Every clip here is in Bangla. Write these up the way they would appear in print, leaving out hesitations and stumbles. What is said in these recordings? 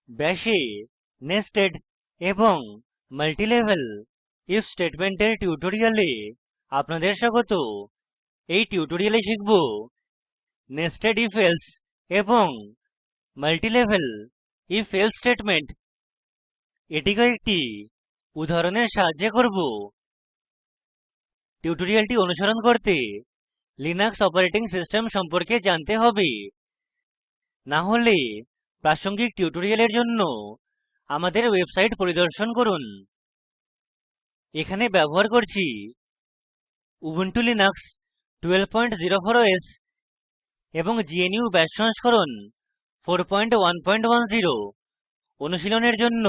ব্যাশে নেস্টেড এবং মাল্টিলেভেল ইফ স্টেটমেন্টের টিউটোরিয়ালে আপনাদের স্বাগত। এই টিউটোরিয়ালে শিখব নেস্টেড if এলসে এবং মাল্টিলেভেল if এলসে স্টেটমেন্ট। এটি কয়েকটি উদাহরণের সাহায্যে করব। টিউটোরিয়ালটি অনুসরণ করতে লিনাক্স অপারেটিং সিস্টেম সম্পর্কে জানতে হবে, না হলে প্রাসঙ্গিক টিউটোরিয়ালের জন্য আমাদের ওয়েবসাইট পরিদর্শন করুন। এখানে ব্যবহার করছি উবুন্টু লিনাক্স 1204 ওএস এবং গনুহ বাশ সংস্করণ 4110। অনুশীলনের জন্য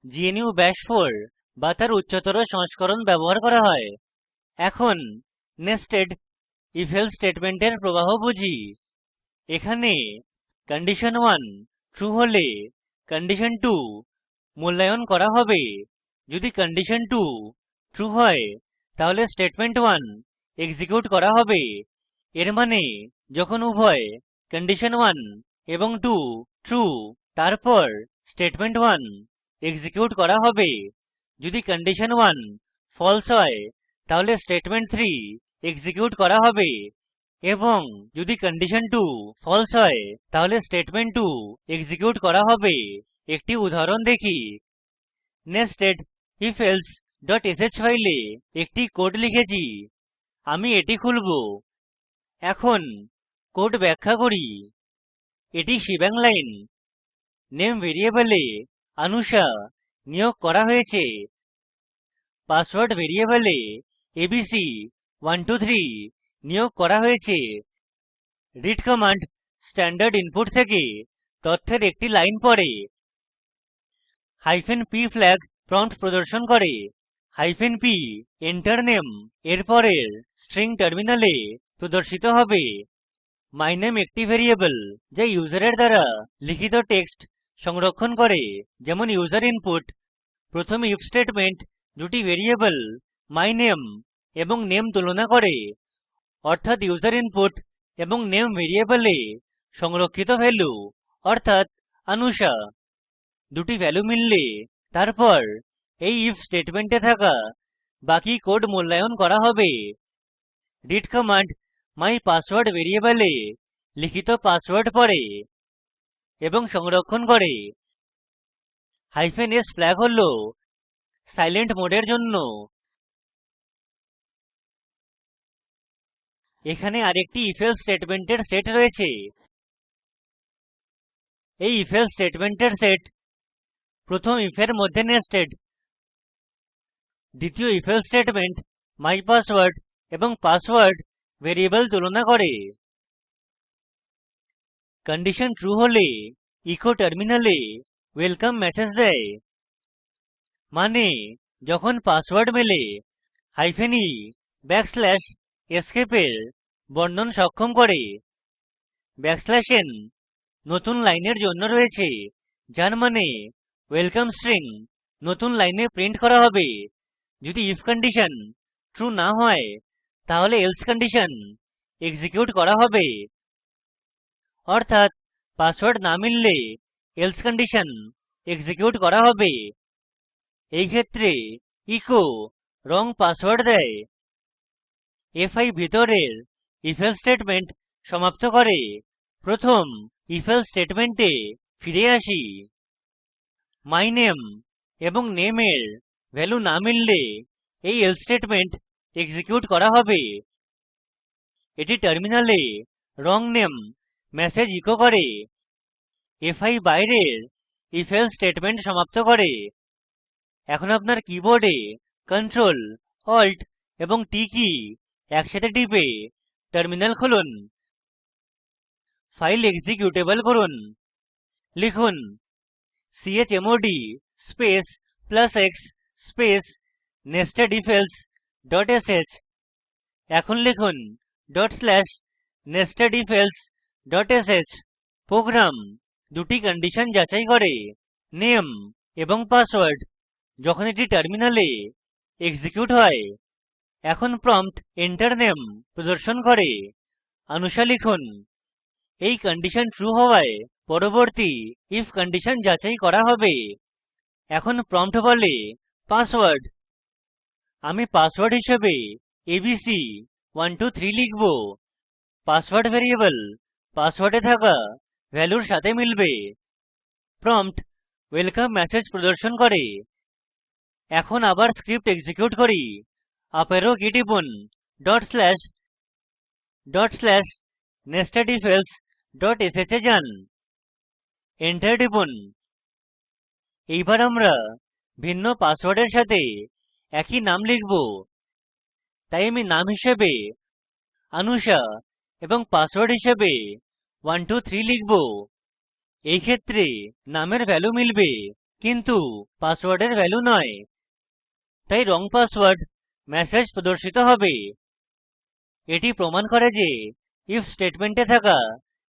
গনুহ বাশ 4 বা তার উচ্চতর সংস্করণ ব্যবহার করা হয়। এখন নেস্টেড if এলসে স্টেটমেন্টের প্রবাহ বুঝি। এখানে কন্ডিশন 1 ট্রু হলে কন্ডিশন 2 মূল্যায়ন করা হবে। যদি কন্ডিশন 2 ট্রু হয় তাহলে স্টেটমেন্ট 1 এক্সিকিউট করা হবে। এর মানে যখন উভয় কন্ডিশন 1 এবং 2 ট্রু, তারপর স্টেটমেন্ট 1 এক্সিকিউট করা হবে। যদি কন্ডিশন 1 ফালসে হয় তাহলে স্টেটমেন্ট 3 এক্সিকিউট করা হবে এবং যদি কন্ডিশন 2 ফালসে হয় তাহলে স্টেটমেন্ট 2 এক্সিকিউট করা হবে। একটি উদাহরণ দেখি। nested ifelse.sh ফাইলে একটি কোড লিখেছি, আমি এটি খুলবো। এখন কোড ব্যাখ্যা করি। এটি shebang line। নেম ভ্যারিয়েবলে anusha নিয়োগ করা হয়েছে। পাসওয়ার্ড ভ্যারিয়েবলে abc123 নিয়োগ করা হয়েছে। রিড কমান্ড স্ট্যান্ডার্ড ইনপুট থেকে তথ্যের একটি লাইন পড়ে। p ফ্ল্যাগ প্রম্পট প্রদর্শন করে। p enter name এর পরের স্ট্রিং টার্মিনালে প্রদর্শিত হবে। my name একটি ভ্যারিয়েবল যা ইউসারের দ্বারা লিখিত টেক্সট সংরক্ষণ করে, যেমন ইউজার ইনপুট। প্রথম if স্টেটমেন্ট দুটি ভ্যারিয়েবল my name এবং name তুলনা করে, অর্থাৎ ইউজার ইনপুট এবং name ভ্যারিয়েবলে সংরক্ষিত ভ্যালু অর্থাৎ anusha দুটি ভ্যালু মিললে তারপর এই if স্টেটমেন্টে থাকা বাকি কোড মূল্যায়ন করা হবে। রিড কমান্ড mypassword ভ্যারিয়েবলে লিখিত পাসওয়ার্ড পড়ে এবং সংরক্ষণ করে। s ফ্ল্যাগ হল সাইলেন্ট মোডের জন্য। এখানে আরেকটি if else স্টেটমেন্টের সেট রয়েছে। এই if else স্টেটমেন্টের সেট প্রথম if এর মধ্যে নেস্টেড। দ্বিতীয় if else স্টেটমেন্ট mypassword এবং পাসওয়ার্ড ভ্যারিয়েবল তুলনা করে। কন্ডিশন ট্রু হলে ইকো টার্মিনালে ওয়েলকাম ম্যাসেজ দেয়, মানে যখন পাসওয়ার্ড মেলে। e escape এর বর্ণন সক্ষম করে। n নতুন লাইনের জন্য রয়েছে, যার মানে ওয়েলকাম স্ট্রিং নতুন লাইনে প্রিন্ট করা হবে। যদি if কন্ডিশন ট্রু না হয় তাহলে এলসে কন্ডিশন এক্সিকিউট করা হবে, অর্থাৎ পাসওয়ার্ড না মিললে এলসে কন্ডিশন এক্সিকিউট করা হবে। এই ক্ষেত্রে ইকো রং পাসওয়ার্ড দেয়। ভিতরের if else স্টেটমেন্ট সমাপ্ত করে। প্রথম if else স্টেটমেন্টে ফিরে আসি। my name এবং name এর ভ্যালু না মিললে এই এলসে স্টেটমেন্ট এক্সিকিউট করা হবে। এটি টার্মিনালে wrong name ম্যাসেজ ইকো করে। বাইরের if else স্টেটমেন্ট সমাপ্ত করে। এখন আপনার কীবোর্ডে Ctrl Alt এবং T কী একসাথে টিপে টার্মিনাল খুলুন। ফাইল এক্সিকিউটেবল করুন। লিখুন chmod space +x space nestedifelse dot sh। এখন লিখুন /nestedifelse ডট sh। প্রোগ্রাম দুটি কন্ডিশন যাচাই করে, নেম এবং পাসওয়ার্ড, যখন এটি টার্মিনালে এক্সিকিউট হয়। এখন প্রম্পট enter name প্রদর্শন করে। anusha লিখুন। এই কন্ডিশন ট্রু হওয়ায় পরবর্তী if condition যাচাই করা হবে। এখন prompt বলে পাসওয়ার্ড। আমি পাসওয়ার্ড হিসেবে abc123 লিখব। পাসওয়ার্ড ভ্যারিয়েবল পাসওয়ার্ডে থাকা ভ্যালুর সাথে মিলবে। prompt ওয়েলকাম ম্যাসেজ প্রদর্শন করে। এখন আবার স্ক্রিপ্ট এক্সিকিউট করি। আপ অ্যারো কী টিপুন। nestedifelse sh এ যান, এন্টার টিপুন। এইবার আমরা ভিন্ন পাসওয়ার্ডের সাথে একই নাম লিখব, তাই আমি নাম হিসেবে anusha এবং পাসওয়ার্ড হিসেবে 123 লিখব। এই ক্ষেত্রে নামের ভ্যালু মিলবে কিন্তু পাসওয়ার্ডের ভ্যালু নয়, তাই রং পাসওয়ার্ড ম্যাসেজ প্রদর্শিত হবে। এটি প্রমাণ করে যে if স্টেটমেন্টে থাকা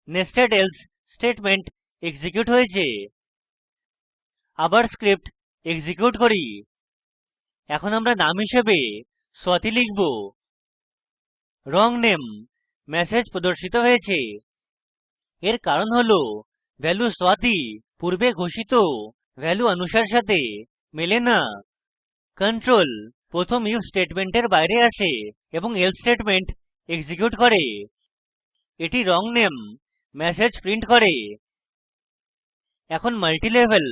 nested else স্টেটমেন্ট এক্সিকিউট হয়েছে। আবার স্ক্রিপ্ট এক্সিকিউট করি। এখন আমরা নাম হিসেবে swati লিখব। wrong name ম্যাসেজ প্রদর্শিত হয়েছে। এর কারণ হল ভ্যালু swati পূর্বে ঘোষিত ভ্যালু anusha এর সাথে মেলে না। control প্রথম if স্টেটমেন্টের বাইরে আসে এবং else স্টেটমেন্ট এক্সিকিউট করে। এটি wrong name ম্যাসেজ প্রিন্ট করে। এখন multi-level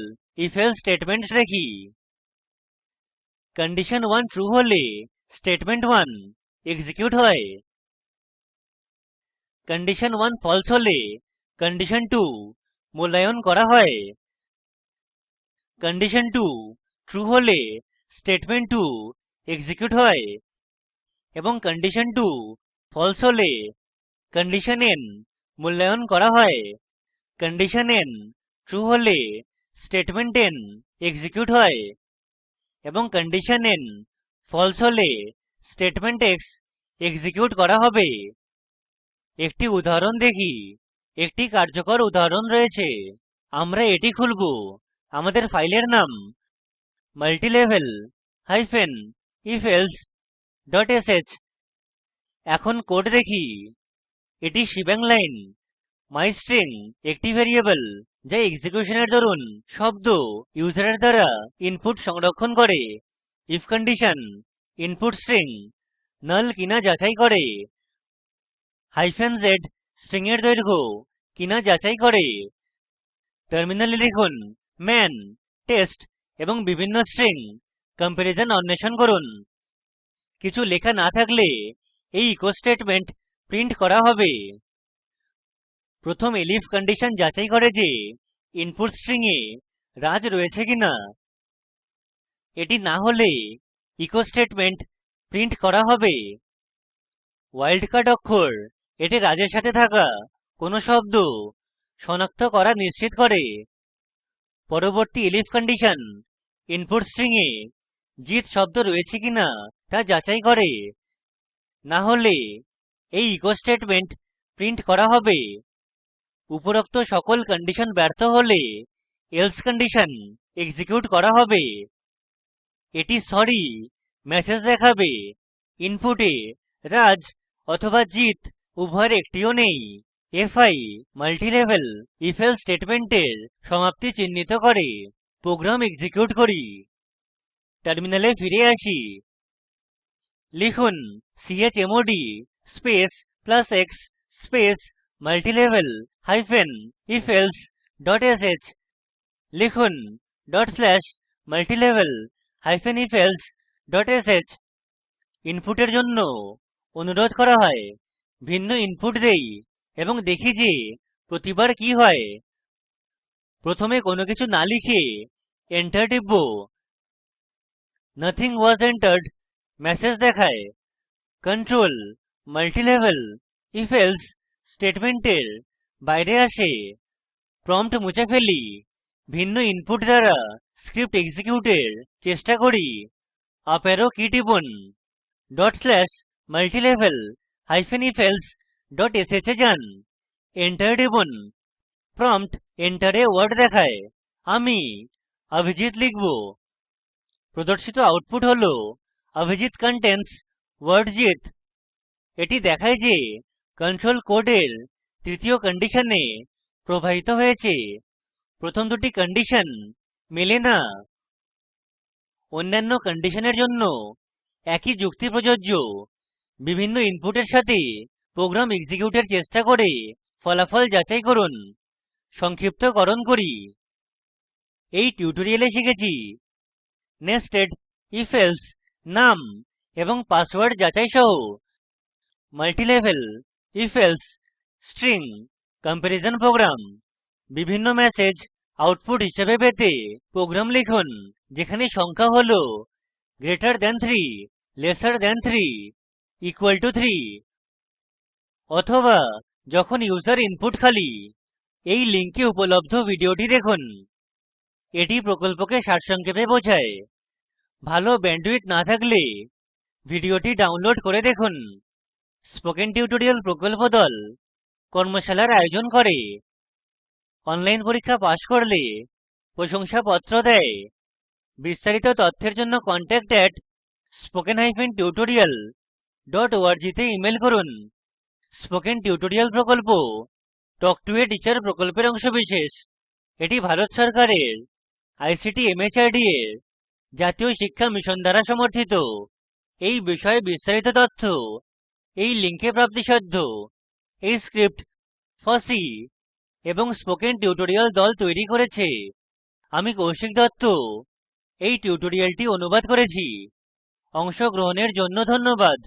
if else স্টেটমেন্টস দেখি। condition 1 true হলে statement1 এক্সিকিউট হয়। condition 1 false হলে condition2 মূল্যায়ন করা হয়। condition2 true হলে statement2 এক্সিকিউট হয় এবং condition2 false হলে condition n মূল্যায়ন করা হয়। condition n true হলে statement10 এক্সিকিউট হয় এবং condition n false হলে statement x এক্সিকিউট করা হবে। একটি উদাহরণ দেখি। একটি কার্যকর উদাহরণ রয়েছে, আমরা এটি খুলবো। আমাদের ফাইলের নাম multilevel hyphen ifelse sh। এখন কোড দেখি। এটি shebang line। mystring একটি ভ্যারিয়েবল যা এক্সিকিউশনের দরুন শব্দ ইউসারের দ্বারা input সংরক্ষণ করে। if condition input string null কিনা যাচাই করে। z string এর দৈর্ঘ্য কিনা যাচাই করে। টার্মিনালে লিখুন man test এবং বিভিন্ন string কম্পেরিজন অন্বেষণ করুন। কিছু লেখা না থাকলে এই echo statement প্রিন্ট করা হবে। প্রথম elif condition যাচাই করে যে input string এ raj রয়েছে কিনা। এটি না হলে echo statement প্রিন্ট করা হবে। ওয়াইল্ড অক্ষর এটি রাজের সাথে থাকা কোনো শব্দ শনাক্ত করা নিশ্চিত করে। পরবর্তী elif condition input string এ জিত শব্দ রয়েছে কিনা তা যাচাই করে। না হলে এই echo statement প্রিন্ট করা হবে। উপরোক্ত সকল কন্ডিশন ব্যর্থ হলে else condition এক্সিকিউট করা হবে। এটি sorry ম্যাসেজ দেখাবে। ইনপুটে raj অথবা jit উভয়ের একটিও নেই। fi multilevel if else স্টেটমেন্টের সমাপ্তি চিহ্নিত করে। প্রোগ্রাম এক্সিকিউট করি। টার্মিনালে ফিরে আসি। লিখুন chmod space plus x space multilevel hyphen ifelse dot sh। লিখুন multilevel hyphen ifelse dot sh। ইনপুটের জন্য অনুরোধ করা হয়। ভিন্ন ইনপুট দেই এবং দেখি যে প্রতিবার কি হয়। প্রথমে কোনো কিছু না লিখে enter টিপব। nothing was entered ম্যাসেজ দেখায়। control multilevel if else স্টেটমেন্টের বাইরে আসে। prompt মুছে ফেলি। ভিন্ন ইনপুট দ্বারা স্ক্রিপ্ট এক্সিকিউটের চেষ্টা করি। আপ অ্যারো কী টিপুন। multilevel hyphen ifelse dot sh এ যান, এন্টার টিপুন। prompt enter a word দেখায়। আমি abhijit লিখব। প্রদর্শিত আউটপুট হল abhijit contains word jit। এটি দেখায় যে কন্ট্রোল কোডের তৃতীয় কন্ডিশনে প্রবাহিত হয়েছে। প্রথম দুটি কন্ডিশন মেলে না। অন্যান্য কন্ডিশনের জন্য একই যুক্তি প্রযোজ্য। বিভিন্ন ইনপুটের সাথে প্রোগ্রাম এক্সিকিউটের চেষ্টা করে ফলাফল যাচাই করুন। সংক্ষিপ্তকরণ করি, এই টিউটোরিয়ালে শিখেছি নেস্টেড if else নাম এবং পাসওয়ার্ড যাচাই সহ multilevel if else string comparison program. বিভিন্ন ম্যাসেজ আউটপুট হিসাবে পেতে প্রোগ্রাম লিখুন যেখানে সংখ্যা হল greater than 3, lesser than 3, equal to 3, অথবা যখন ইউসার ইনপুট খালি। এই লিঙ্কে উপলব্ধ ভিডিওটি দেখুন, এটি প্রকল্পকে সারসংক্ষেপে বোঝায়। ভালো ব্যান্ডউইডথ না থাকলে ভিডিওটি ডাউনলোড করে দেখুন। স্পোকেন টিউটোরিয়াল প্রকল্প দল কর্মশালার আয়োজন করে। অনলাইন পরীক্ষা পাস করলে প্রশংসাপত্র দেয়। বিস্তারিত তথ্যের জন্য contact@spoken-tutorial.org তে ইমেল করুন। স্পোকেন টিউটোরিয়াল প্রকল্প টক টু এ টিচার প্রকল্পের অংশবিশেষ। এটি ভারত সরকারের আইসিটি এমএচআরডি এর জাতীয় শিক্ষা মিশন দ্বারা সমর্থিত। এই বিষয়ে বিস্তারিত তথ্য এই লিঙ্কে প্রাপ্তিসাধ্য। এই স্ক্রিপ্ট ফসি এবং স্পোকেন টিউটোরিয়াল দল তৈরী করেছে। আমি কৌশিক দত্ত এই টিউটোরিয়ালটি অনুবাদ করেছি। অংশগ্রহণের জন্য ধন্যবাদ।